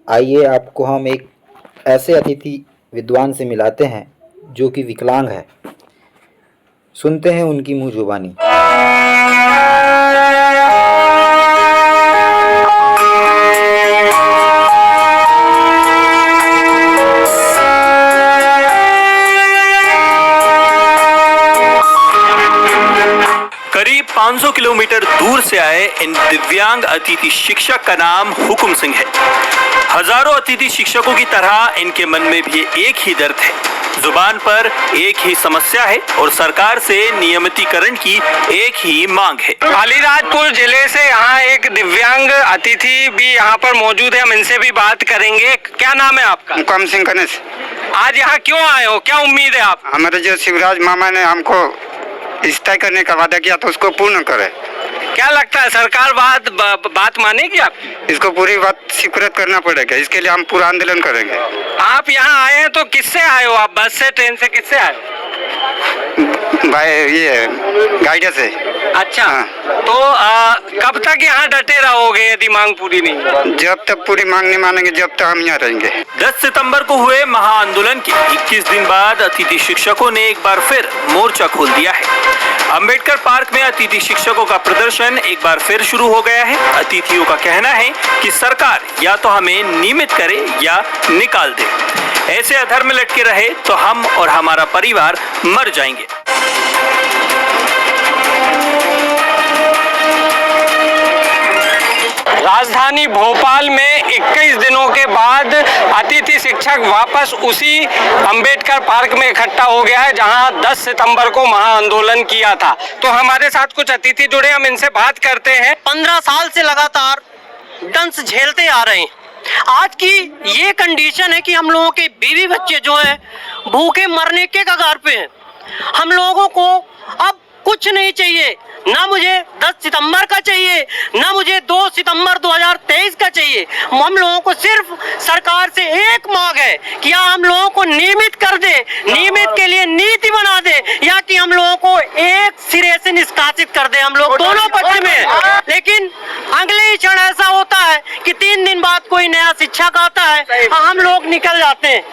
आइए आपको हम एक ऐसे अतिथि विद्वान से मिलाते हैं जो कि विकलांग है। सुनते हैं उनकी मुँह जुबानी। करीब 500 किलोमीटर दूर से आए इन दिव्यांग अतिथि शिक्षक का नाम हुकुम सिंह है। हजारों अतिथि शिक्षकों की तरह इनके मन में भी एक ही दर्द है, जुबान पर एक ही समस्या है और सरकार से नियमितीकरण की एक ही मांग है। अलीराजपुर जिले से यहाँ एक दिव्यांग अतिथि भी यहाँ पर मौजूद है, हम इनसे भी बात करेंगे। क्या नाम है आपका? हुकुम सिंह गणेश। आज यहाँ क्यों आए हो, क्या उम्मीद है आप? हमारे जो शिवराज मामा ने हमको इस्तीफा करने का वादा किया तो उसको पूर्ण करे। क्या लगता है सरकार बात मानेगी आप? इसको पूरी बात स्वीकृत करना पड़ेगा, इसके लिए हम पूरा आंदोलन करेंगे। आप यहाँ आए हैं तो किससे आए हो आप? बस से, ट्रेन से, किससे आए हो? भाई ये गाइड से। अच्छा हाँ। तो कब तक यहाँ डटे रहोगे यदि मांग पूरी नहीं? जब तक पूरी मांग नहीं मानेंगे जब तक हम यहाँ रहेंगे। 10 सितंबर को हुए महाआंदोलन के 21 दिन बाद अतिथि शिक्षकों ने एक बार फिर मोर्चा खोल दिया है। अंबेडकर पार्क में अतिथि शिक्षकों का प्रदर्शन एक बार फिर शुरू हो गया है। अतिथियों का कहना है कि सरकार या तो हमें नियमित करे या निकाल दे। ऐसे अधर में लटके रहे तो हम और हमारा परिवार मर जाएंगे। राजधानी भोपाल में 21 दिनों के बाद अतिथि शिक्षक वापस उसी अंबेडकर पार्क में इकट्ठा हो गया है जहां 10 सितंबर को महाआंदोलन किया था। तो हमारे साथ कुछ अतिथि जुड़े, हम इनसे बात करते हैं। 15 साल से लगातार दंश झेलते आ रहे हैं। आज की ये कंडीशन है कि हम लोगों के बीवी बच्चे जो हैं भूखे मरने के कगार पे हैं। हम लोगों को अब कुछ नहीं चाहिए, ना मुझे 10 सितंबर का चाहिए, ना मुझे 2 सितंबर 2023 का चाहिए। हम लोगों को सिर्फ सरकार से एक मांग है कि या हम लोगों को नियमित कर दे, नियमित के लिए नीति बना दे, या कि हम लोगों को एक सिरे से निष्कासित कर दे। हम लोग दोनों पक्ष में, लेकिन अगले ही क्षण ऐसा होता है कि 3 दिन बाद कोई नया शिक्षक आता है, हम लोग निकल जाते हैं।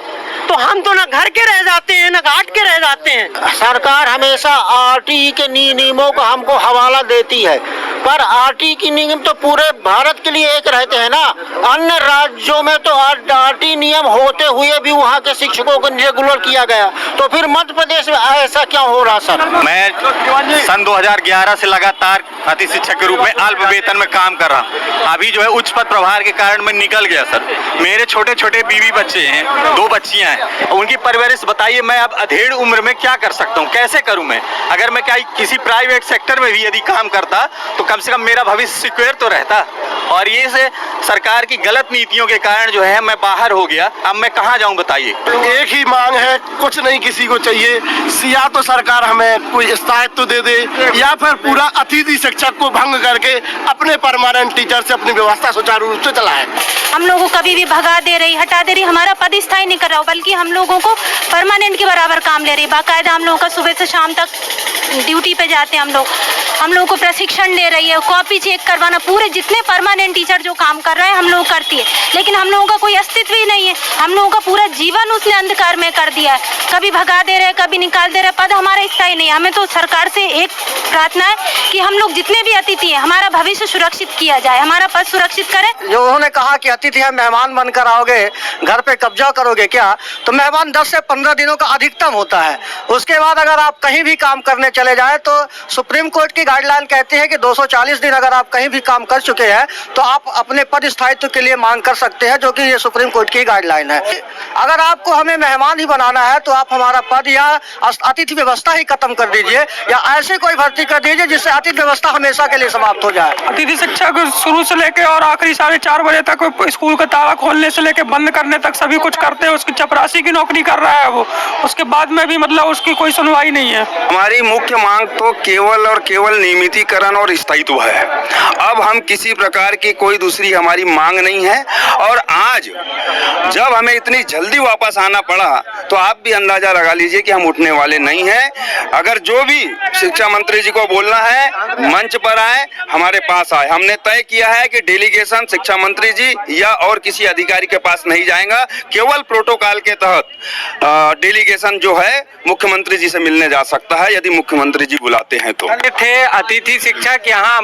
तो हम तो ना घर के रह जाते हैं ना घाट के रह जाते हैं। सरकार हमेशा आरटीई के नियमों का हमको हवाला देती है, पर आरटीई की नियम तो पूरे भारत के लिए एक रहते हैं ना। अन्य राज्यों में तो आरटीई नियम होते हुए भी वहाँ के शिक्षकों को रेगुलर किया गया, तो फिर मध्य प्रदेश में ऐसा क्यों हो रहा? सर, मैं सन 2011 से लगातार अतिथि शिक्षक के रूप में अल्प वेतन में काम कर रहा हूँ। अभी जो है उच्च पद प्रभार के कारण मैं निकल गया सर। मेरे छोटे छोटे बीवी बच्चे हैं, 2 बच्चियां हैं, उनकी परवरिश बताइए मैं अब अधेड़ उम्र में क्या कर सकता हूँ, कैसे करूँ मैं? अगर मैं क्या किसी प्राइवेट सेक्टर में भी यदि काम करता तो कम से कम मेरा भविष्य सिक्योर तो रहता। और ये से सरकार की गलत नीतियों के कारण जो है मैं बाहर हो गया। अब मैं कहाँ जाऊँ बताइए? एक ही मांग है, कुछ नहीं किसी को चाहिए, या तो सरकार हमें कोई स्थायित्व दे दे या फिर पूरा अतिथि शिक्षक को भंग करके अपने परमानेंट टीचर से अपनी व्यवस्था सुचारू रूप से चलाए। हम लोगों को कभी भी भगा दे रही, हटा दे रही, हमारा पद स्थायी नहीं कर रहा, बल्कि हम लोगों को परमानेंट के बराबर काम ले रही। बाकायदा हम लोगों का सुबह से शाम तक ड्यूटी पे जाते हैं हम लोगों को प्रशिक्षण दे रही है, कॉपी चेक करवाना, पूरे जितने परमानेंट टीचर जो काम कर रहे हैं हम लोग करती है, लेकिन हम लोगों का कोई अस्तित्व ही नहीं है। हम लोगों का पूरा जीवन उसने अंधकार में कर दिया है। कभी भगा दे रहे, कभी निकाल दे रहे, पद हमारा स्थायी नहीं है। हमें तो सरकार से एक प्रार्थना है कि हम लोग जितने भी अतिथि हैं हमारा भविष्य सुरक्षित किया जाए, हमारा पद सुरक्षित करें। जो उन्होंने कहा कि अतिथि है, मेहमान बनकर आओगे, घर पे कब्जा करोगे क्या, तो मेहमान 10 से 15 दिनों का अधिकतम होता है। उसके बाद अगर आप कहीं भी काम करने चले जाए तो सुप्रीम कोर्ट की गाइडलाइन कहती है कि 240 दिन अगर आप कहीं भी काम कर चुके हैं तो आप अपने पद स्थायित्व के लिए मांग कर सकते हैं, जो कि ये सुप्रीम कोर्ट की गाइडलाइन है। अगर आपको हमें मेहमान ही बनाना है तो आप हमारा पद या अतिथि व्यवस्था ही खत्म कर दीजिए, या ऐसे कोई भर्ती कर दीजिए जिससे अतिथि व्यवस्था हमेशा के लिए समाप्त हो जाए। अतिथि शिक्षक शुरू से लेके और आखिरी 4:30 बजे तक स्कूल का ताला खोलने से लेके बंद करने तक सभी कुछ करते हैं। उसकी चपरासी की नौकरी कर रहा है वो, उसके बाद में भी मतलब उसकी कोई सुनवाई नहीं है। हमारी मुख्य मांग तो केवल और केवल नियमितीकरण और स्थायित्व है। अब हम किसी प्रकार की कोई दूसरी हमारी मांग नहीं है। और आज आज जब हमें इतनी जल्दी वापस आना पड़ा तो आप भी अंदाजा लगा लीजिए कि हम उठने वाले नहीं हैं। अगर जो भी शिक्षा मंत्री जी को बोलना है मंच पर आए, हमारे पास आए। हमने तय किया है कि डेलीगेशन शिक्षा मंत्री जी या और किसी अधिकारी के पास नहीं जाएगा, केवल प्रोटोकॉल के तहत डेलीगेशन जो है मुख्यमंत्री जी से मिलने जा सकता है, यदि मुख्यमंत्री जी बुलाते हैं तो। थे अतिथि शिक्षक यहाँ